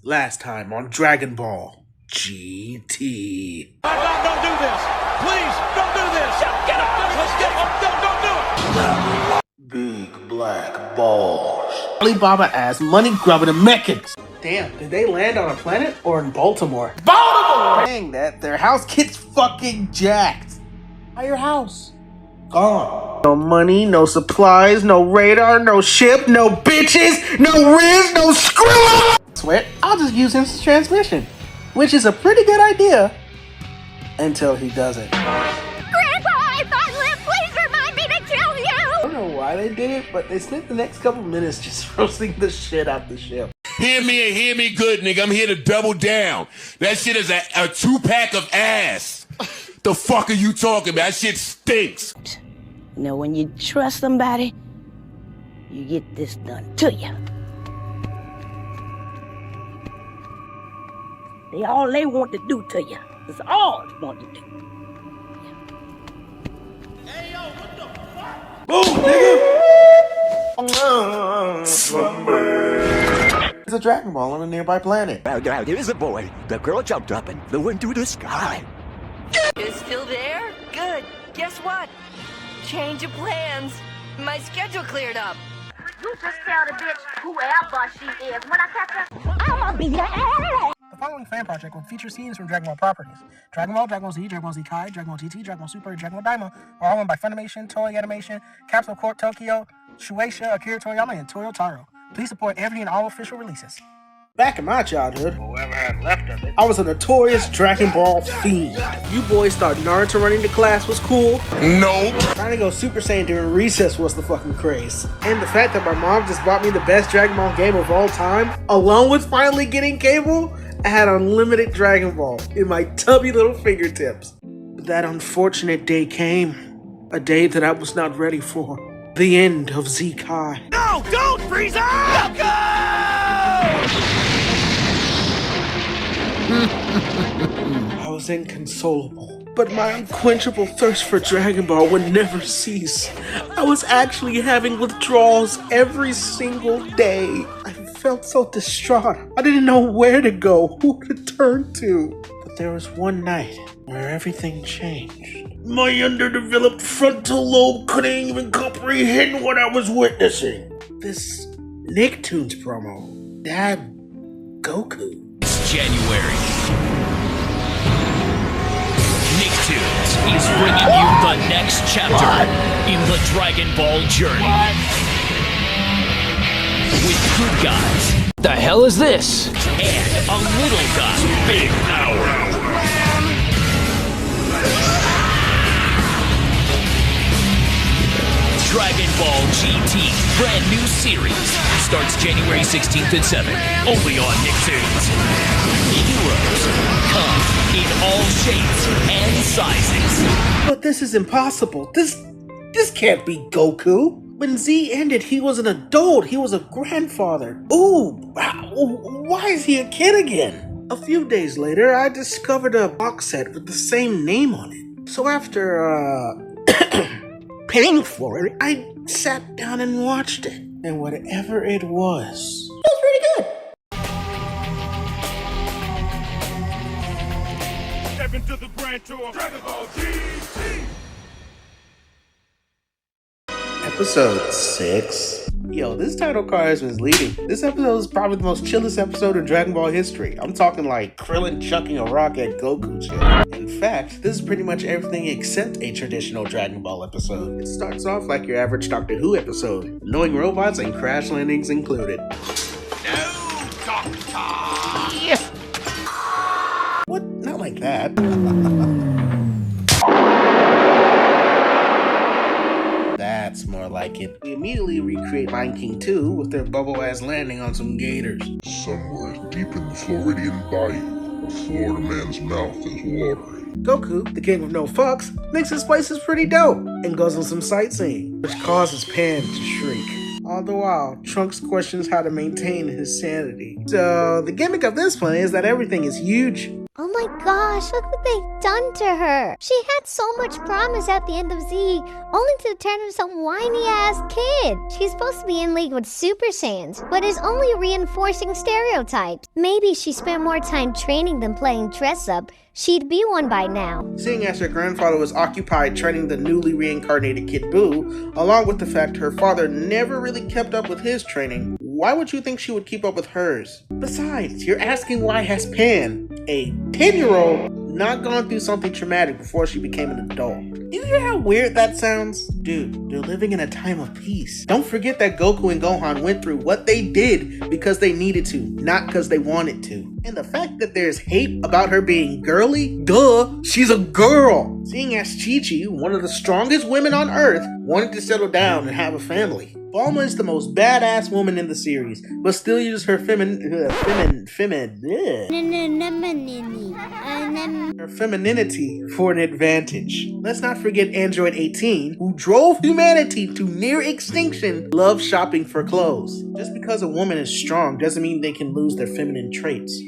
Last time on Dragon Ball GT. Don't do this. Please, don't do this. Get up. Let's get up. Don't do it. Big black balls. Alibaba ass money grubbing Americans. Damn, did they land on a planet or in Baltimore? Baltimore! Dang that, their house gets fucking jacked. By your house. Gone. No money, no supplies, no radar, no ship, no bitches, no Riz, no Skrilla! Sweat, I'll just use instant transmission. Which is a pretty good idea. Until he doesn't. Grandpa, if I live, please remind me to kill you! I don't know why they did it, but they spent the next couple minutes just roasting the shit out the ship. Hear me and hear me good, nigga. I'm here to double down. That shit is a 2-pack of ass. The fuck are you talking about? That shit stinks. You know, when you trust somebody, you get this done to you. All they want to do to you. That's all they want to do. Hey, yo, what the fuck? Boom, nigga! There's a Dragon Ball on a nearby planet. Now, there is a boy. The girl jumped up and flew into the sky. It's still there? Good. Guess what? Change of plans. My schedule cleared up. You just tell the bitch whoever she is. When I catch her, I'ma be your ass! The following fan project will feature scenes from Dragon Ball properties. Dragon Ball, Dragon Ball Z, Dragon Ball Z Kai, Dragon Ball GT, Dragon Ball Super, and Dragon Ball Daima are all owned by Funimation, Toei Animation, Capsule Corp Tokyo, Shueisha, Akira Toriyama, and Toyo Taro. Please support every and all official releases. Back in my childhood, whoever had left of it, I was a notorious Dragon Ball fiend. You boys thought Naruto running to class was cool? Nope. Trying to go Super Saiyan during recess was the fucking craze. And the fact that my mom just bought me the best Dragon Ball game of all time, along with finally getting cable, I had unlimited Dragon Ball in my tubby little fingertips. But that unfortunate day came. A day that I was not ready for. The end of Z Kai. No, don't, Frieza! I was inconsolable, but my unquenchable thirst for Dragon Ball would never cease. I was actually having withdrawals every single day. I felt so distraught. I didn't know where to go, who to turn to. But there was one night where everything changed. My underdeveloped frontal lobe couldn't even comprehend what I was witnessing. This Nicktoons promo. Dad, Goku. It's January. Nicktoons is bringing you the next chapter in the Dragon Ball journey. With good guys. The hell is this? And a little guy. Big power. Dragon Ball GT, brand new series, starts January 16th at 7, only on Nicktoons. Heroes come in all shapes and sizes. But this is impossible. This can't be Goku. When Z ended, he was an adult. He was a grandfather. Ooh, why is he a kid again? A few days later, I discovered a box set with the same name on it. So after, paying for it, I sat down and watched it. And whatever it was pretty good. Step into the grand tour of Dragon Ball GT. Episode 6. Yo, this title card is misleading. This episode is probably the most chillest episode in Dragon Ball history. I'm talking like Krillin chucking a rock at Goku shit. In fact, this is pretty much everything except a traditional Dragon Ball episode. It starts off like your average Doctor Who episode, annoying robots and crash landings included. No, Doctor. What? Not like that. That's more like it. We immediately recreate Lion King 2 with their bubble-ass landing on some gators. Somewhere deep in the Floridian Bayou, a Florida man's mouth is watering. Goku, the king of no fucks, thinks his place is pretty dope and goes on some sightseeing, which causes Pan to shriek. All the while, Trunks questions how to maintain his sanity. So, the gimmick of this plan is that everything is huge Oh my gosh, look what they've done to her. She had so much promise at the end of Z, only to turn into some whiny-ass kid. She's supposed to be in league with Super Saiyans, but is only reinforcing stereotypes. Maybe she spent more time training than playing dress-up. She'd be one by now. Seeing as her grandfather was occupied training the newly reincarnated Kid Buu, along with the fact her father never really kept up with his training, why would you think she would keep up with hers? Besides, you're asking why has Pan, a 10-year-old, not gone through something traumatic before she became an adult? You hear how weird that sounds? Dude, they're living in a time of peace. Don't forget that Goku and Gohan went through what they did because they needed to, not because they wanted to. And the fact that there's hate about her being girly, duh, she's a girl. Seeing as Chi-Chi, one of the strongest women on Earth, wanted to settle down and have a family. Bulma is the most badass woman in the series, but still uses her femininity for an advantage. Let's not forget Android 18, who drove humanity to near extinction, loves shopping for clothes. Just because a woman is strong doesn't mean they can lose their feminine traits.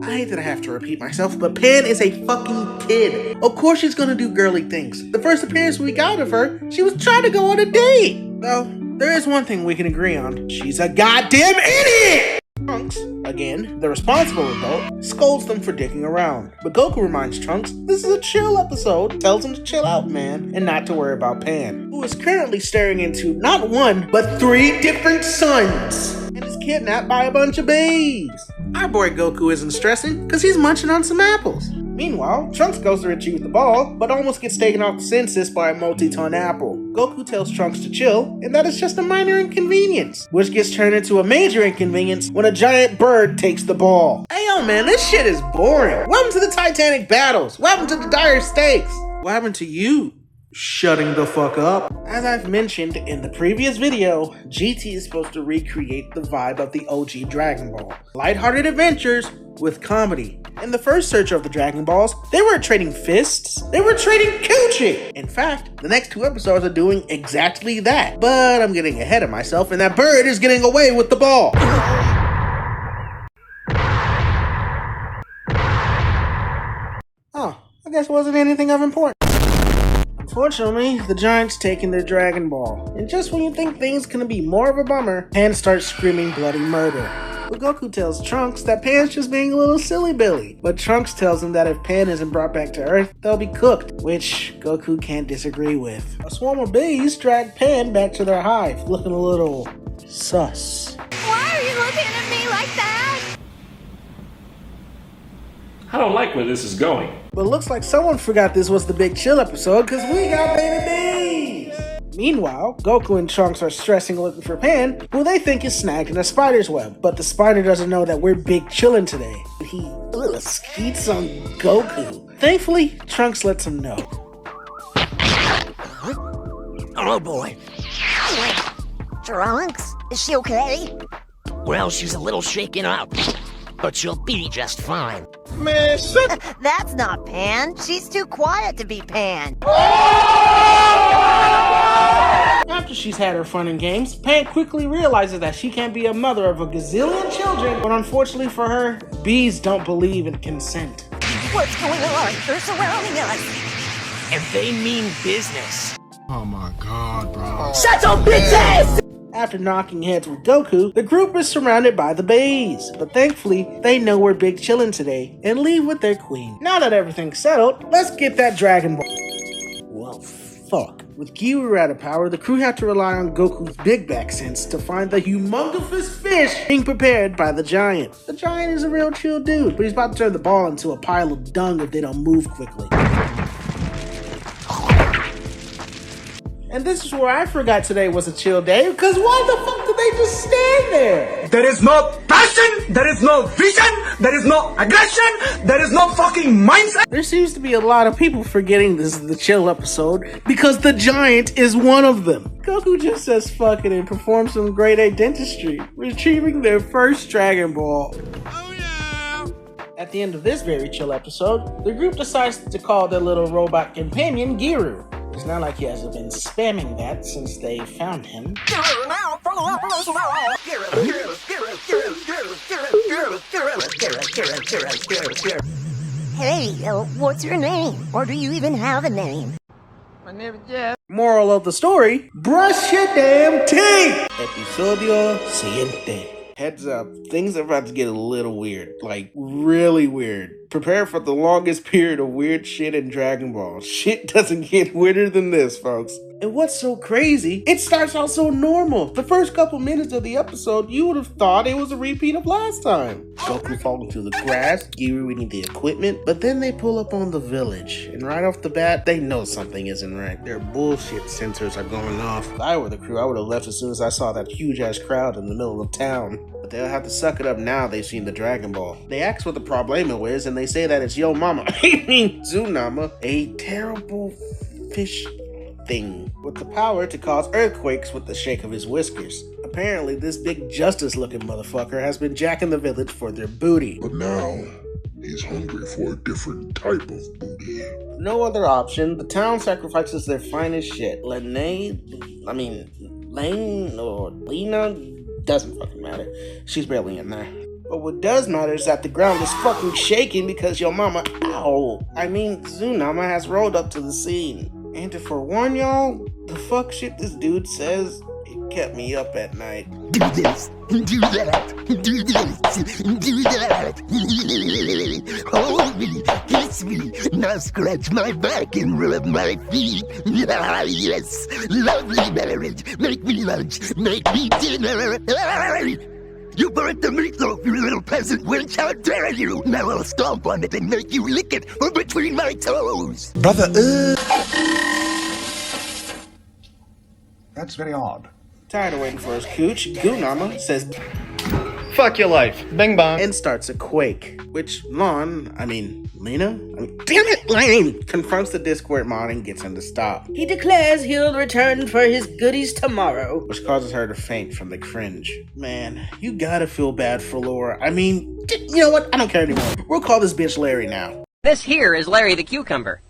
I hate that I have to repeat myself, but Pan is a fucking kid. Of course she's gonna do girly things. The first appearance we got of her, she was trying to go on a date. Well, there is one thing we can agree on. She's a goddamn idiot! Trunks, again, the responsible adult, scolds them for dicking around. But Goku reminds Trunks this is a chill episode, tells him to chill out, man, and not to worry about Pan, who is currently staring into not one, but 3 different suns, and is kidnapped by a bunch of babes. Our boy Goku isn't stressing, cause he's munching on some apples. Meanwhile, Trunks goes to retrieve the ball, but almost gets taken off the census by a multi-ton apple. Goku tells Trunks to chill, and that is just a minor inconvenience, which gets turned into a major inconvenience when a giant bird takes the ball. Hey yo man, this shit is boring. What happened to the Titanic battles? What happened to the dire stakes? What happened to you? Shutting the fuck up. As I've mentioned in the previous video, GT is supposed to recreate the vibe of the OG Dragon Ball. Lighthearted adventures with comedy. In the first search of the Dragon Balls, they weren't trading fists, they were trading coochie! In fact, the next 2 episodes are doing exactly that. But I'm getting ahead of myself and that bird is getting away with the ball. Oh, I guess it wasn't anything of importance. Unfortunately, the Giant's taking their Dragon Ball, and just when you think things can be more of a bummer, Pan starts screaming bloody murder. But Goku tells Trunks that Pan's just being a little silly Billy, but Trunks tells him that if Pan isn't brought back to Earth, they'll be cooked, which Goku can't disagree with. A swarm of bees drag Pan back to their hive, looking a little sus. Why are you looking at me like that? I don't like where this is going. But looks like someone forgot this was the Big Chill episode, because we got baby bees! Meanwhile, Goku and Trunks are stressing looking for Pan, who they think is snagged in a spider's web. But the spider doesn't know that we're big chillin' today. He skeets on Goku. Thankfully, Trunks lets him know. Oh boy. Trunks? Is she okay? Well, she's a little shaken up, but she'll be just fine. Man, shut That's not Pan. She's too quiet to be Pan. After she's had her fun and games, Pan quickly realizes that she can't be a mother of a gazillion children, but unfortunately for her, bees don't believe in consent. What's going on? They're surrounding us. And they mean business. Oh my god, bro. Shut your bitch ass! After knocking heads with Goku, the group is surrounded by the bees, but thankfully, they know we're big chillin' today and leave with their queen. Now that everything's settled, let's get that Dragon Ball. Well, fuck. With Giru out of power, the crew had to rely on Goku's big back sense to find the humongous fish being prepared by the Giant. The Giant is a real chill dude, but he's about to turn the ball into a pile of dung if they don't move quickly. And this is where I forgot today was a chill day, because why the fuck did they just stand there? There is no passion, there is no vision, there is no aggression, there is no fucking mindset. There seems to be a lot of people forgetting this is the chill episode, because the Giant is one of them. Goku just says fuck it and performs some grade A dentistry, retrieving their first Dragon Ball. Oh yeah! At the end of this very chill episode, the group decides to call their little robot companion Giru. It's not like he hasn't been spamming that since they found him. Hey, what's your name? Or do you even have a name? My name is Jeff. Moral of the story, brush your damn teeth! Episodio siguiente. Heads up, things are about to get a little weird. Like, really weird. Prepare for the longest period of weird shit in Dragon Ball. Shit doesn't get weirder than this, folks. And what's so crazy, it starts out so normal. The first couple minutes of the episode, you would have thought it was a repeat of last time. Goku falling to the grass, Giru reading the equipment, but then they pull up on the village. And right off the bat, they know something isn't right. Their bullshit sensors are going off. If I were the crew, I would have left as soon as I saw that huge-ass crowd in the middle of town. But they'll have to suck it up now they've seen the Dragon Ball. They ask what the problemo is, and they say that it's Yo Mama, Tsunama, a terrible fish thing with the power to cause earthquakes with the shake of his whiskers. Apparently, this big justice-looking motherfucker has been jacking the village for their booty. But now, he's hungry for a different type of booty. No other option, the town sacrifices their finest shit. Lane or Lena, doesn't fucking matter. She's barely in there. But what does matter is that the ground is fucking shaking because your mama, Tsunama has rolled up to the scene. And to forewarn y'all, the fuck shit this dude says, it kept me up at night. Do this, do that, do this, do that. Hold me, kiss me, now scratch my back and rub my feet. Ah, yes, lovely marriage. Make me lunch, make me dinner. You burnt the meatloaf, you little peasant wench, how dare you! Now I'll stomp on it and make you lick it from between my toes! Brother, that's very odd. Tired of waiting for his cooch, Gunama says, Fuck your life. Bing bong. And starts a quake, which Lena, damn it, Lane, confronts the Discord mod and gets him to stop. He declares he'll return for his goodies tomorrow, which causes her to faint from the cringe. Man, you gotta feel bad for Laura. You know what? I don't care anymore. We'll call this bitch Larry now. This here is Larry the Cucumber.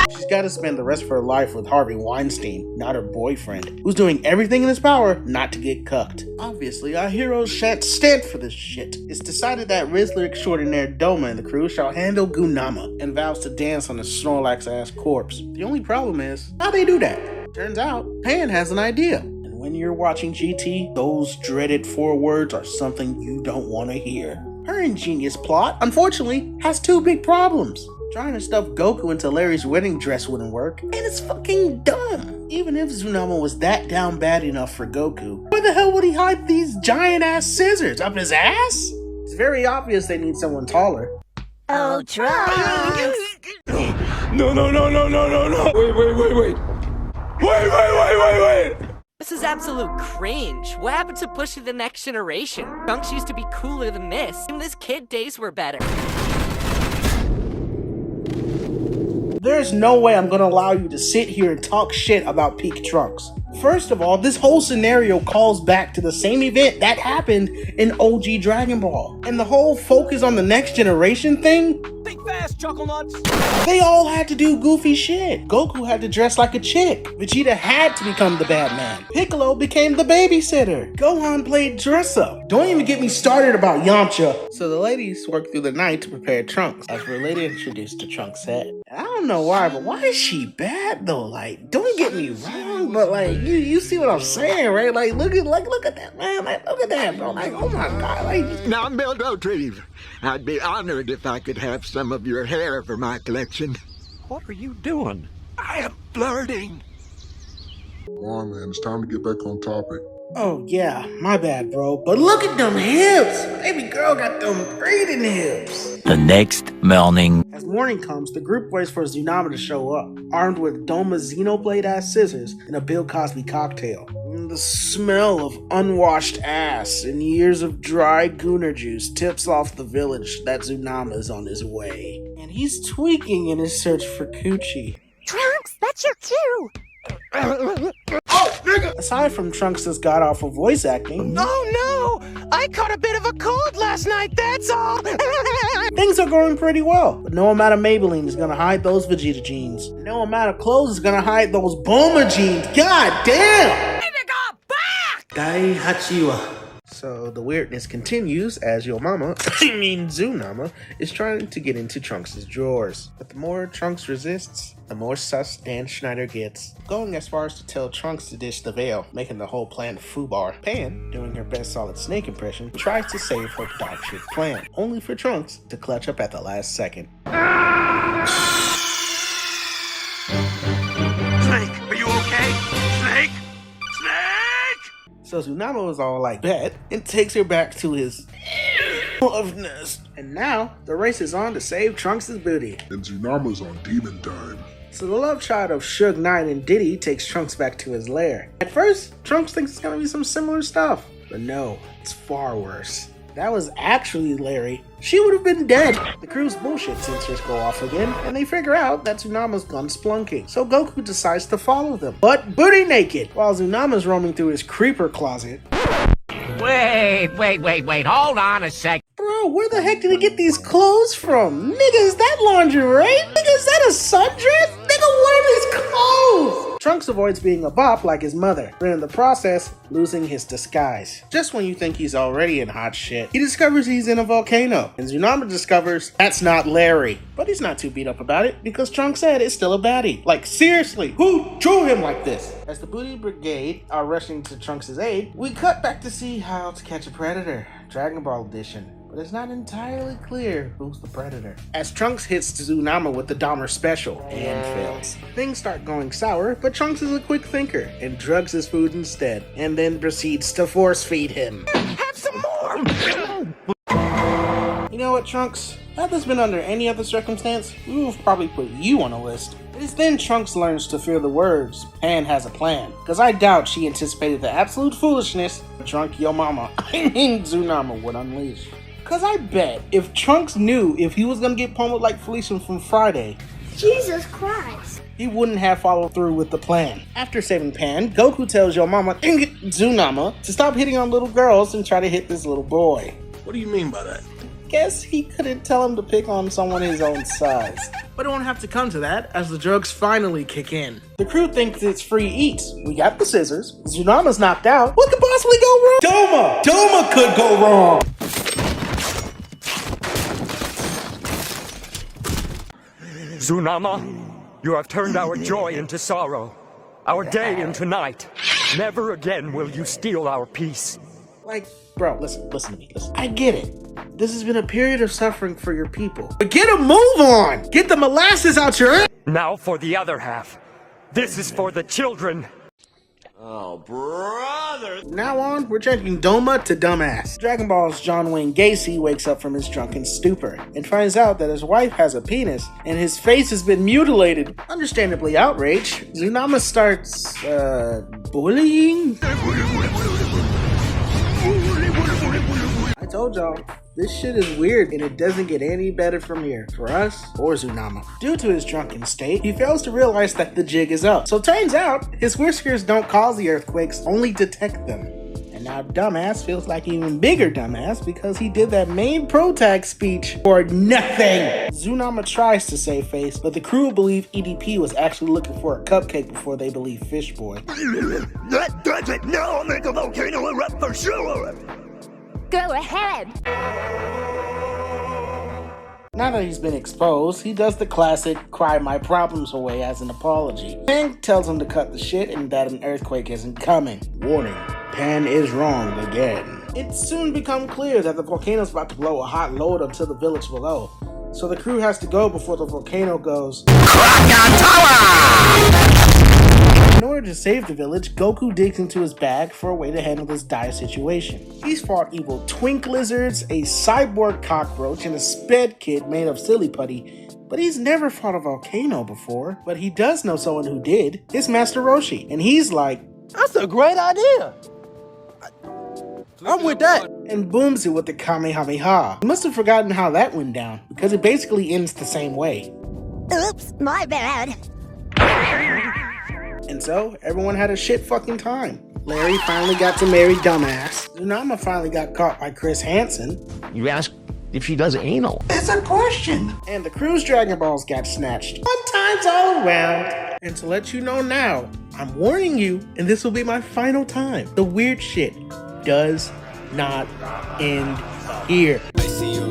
She's gotta spend the rest of her life with Harvey Weinstein, not her boyfriend, who's doing everything in his power not to get cucked. Obviously, our heroes shan't stand for this shit. It's decided that Rizzler extraordinaire Doma and the crew shall handle Gunama, and vows to dance on a Snorlax-ass corpse. The only problem is, how they do that? Turns out, Pan has an idea. And when you're watching GT, those dreaded 4 words are something you don't want to hear. Her ingenious plot, unfortunately, has 2 big problems. Trying to stuff Goku into Larry's wedding dress wouldn't work, and it's fucking dumb. Even if Tsunama was that down bad enough for Goku, where the hell would he hide these giant-ass scissors? Up his ass? It's very obvious they need someone taller. Oh, Trunks! No. Wait. This is absolute cringe. What happened to pushing the next generation? Trunks used to be cooler than this. Even his kid days were better. There's no way I'm gonna allow you to sit here and talk shit about peak Trunks. First of all, this whole scenario calls back to the same event that happened in OG Dragon Ball. And the whole focus on the next generation thing? Think fast, Chuckle Nuts. They all had to do goofy shit. Goku had to dress like a chick. Vegeta had to become the bad man. Piccolo became the babysitter. Gohan played dress up. Don't even get me started about Yamcha. So the ladies worked through the night to prepare Trunks, as we're later introduced to Trunks' set. I don't know why, but why is she bad though? Like, don't get me wrong, but like, you see what I'm saying, right? Like, look at that, man. Like, look at that, bro. Like, oh my God. Like, Now, Meldotreve, I'd be honored if I could have some of your hair for my collection. What are you doing? I am flirting. Come on, man. It's time to get back on topic. oh yeah, my bad, bro. But look at them hips. Baby girl got them braided hips. The next morning. As morning comes, the group waits for Tsunama to show up, armed with Doma's Xenoblade-ass scissors and a Bill Cosby cocktail. The smell of unwashed ass and years of dry gooner juice tips off the village that Tsunama is on his way. And he's tweaking in his search for Coochie. Trunks, that's your cue! Oh, nigga! Aside from Trunks' god-awful voice acting... Oh no! I caught a bit of a cold last night, that's all! Things are going pretty well, but no amount of Maybelline is gonna hide those Vegeta jeans. No amount of clothes is gonna hide those Bulma jeans. God damn! Baby got back! Daihachi wa So the weirdness continues as your mama, Zoonama, is trying to get into Trunks' drawers. But the more Trunks resists, the more sus Dan Schneider gets, going as far as to tell Trunks to dish the veil, making the whole plan foobar. Pan, doing her best Solid Snake impression, tries to save her dog shit plan, only for Trunks to clutch up at the last second. Snake, are you okay? Snake? So Zoonama was all like, bet, and takes her back to his love nest. And now, the race is on to save Trunks' booty. And Zoonama's on demon time. So the love child of Suge Knight and Diddy takes Trunks back to his lair. At first, Trunks thinks it's gonna be some similar stuff, but no, it's far worse. That was actually Larry. She would have been dead. The crew's bullshit sensors go off again, and they figure out that Zoonama's gone splunking. So Goku decides to follow them, but booty naked, while Zoonama's roaming through his creeper closet. Wait, hold on a sec. Bro, where the heck did he get these clothes from? Nigga, is that lingerie? Nigga, is that a sundress? Nigga, wear these clothes! Trunks avoids being a bop like his mother, but in the process, losing his disguise. Just when you think he's already in hot shit, he discovers he's in a volcano, and Zoonama discovers that's not Larry. But he's not too beat up about it, because Trunks said it's still a baddie. Like, seriously, who drew him like this? As the Booty Brigade are rushing to Trunks' aid, we cut back to see How to Catch a Predator, Dragon Ball Edition. But it's not entirely clear who's the predator. As Trunks hits Zoonama with the Dahmer special and fails. Things start going sour, but Trunks is a quick thinker and drugs his food instead, and then proceeds to force feed him. Have some more! You know what, Trunks? Had this been under any other circumstance, we would have probably put you on a list. It is then Trunks learns to fear the words, Pan has a plan. Cause I doubt she anticipated the absolute foolishness Drunk Yo Mama, Zoonama would unleash. Cause I bet if Trunks knew if he was gonna get pummeled like Felicia from Friday, Jesus Christ, he wouldn't have followed through with the plan. After saving Pan, Goku tells Yo Mama, Zoonama, to stop hitting on little girls and try to hit this little boy. What do you mean by that? Guess he couldn't tell him to pick on someone his own size. But it won't have to come to that, as the drugs finally kick in. The crew thinks it's free eats. We got the scissors, Zoonama's knocked out. What could possibly go wrong? Doma could go wrong! Zoonama, you have turned our joy into sorrow, our day into night. Never again will you steal our peace. Like, bro, listen to me. I get it. This has been a period of suffering for your people. But get a move on! Get the molasses out your ass! Now for the other half. This is for the children. Oh, brother! Now on, we're changing Doma to dumbass. Dragon Ball's John Wayne Gacy wakes up from his drunken stupor and finds out that his wife has a penis and his face has been mutilated. Understandably outraged, Zoonama starts, bullying? I told y'all, this shit is weird and it doesn't get any better from here, for us or Zoonama. Due to his drunken state, he fails to realize that the jig is up. So turns out, his whiskers don't cause the earthquakes, only detect them. And now dumbass feels like even bigger dumbass because he did that main pro tag speech for nothing. Zoonama tries to save face, but the crew believe EDP was actually looking for a cupcake before they believe Fish Boy. That does it! Now I'll make a volcano erupt for sure! Go ahead. Now that he's been exposed, he does the classic cry my problems away as an apology. Pan tells him to cut the shit and that an earthquake isn't coming. Warning, Pan is wrong again. It soon becomes clear that the volcano's about to blow a hot load onto the village below. So the crew has to go before the volcano goes Krakatoa! In order to save the village, Goku digs into his bag for a way to handle this dire situation. He's fought evil twink lizards, a cyborg cockroach, and a sped kid made of silly putty, but he's never fought a volcano before. But he does know someone who did. It's Master Roshi, and he's like, that's a great idea! I'm with that! And booms it with the Kamehameha. He must have forgotten how that went down, because it basically ends the same way. Oops, my bad. And so, everyone had a shit fucking time. Larry finally got to marry dumbass. Zoonama finally got caught by Chris Hansen. You ask if she does anal. That's a question. And the crew's Dragon Balls got snatched. Fun times all around. And to let you know now, I'm warning you, and this will be my final time. The weird shit does not end here. I see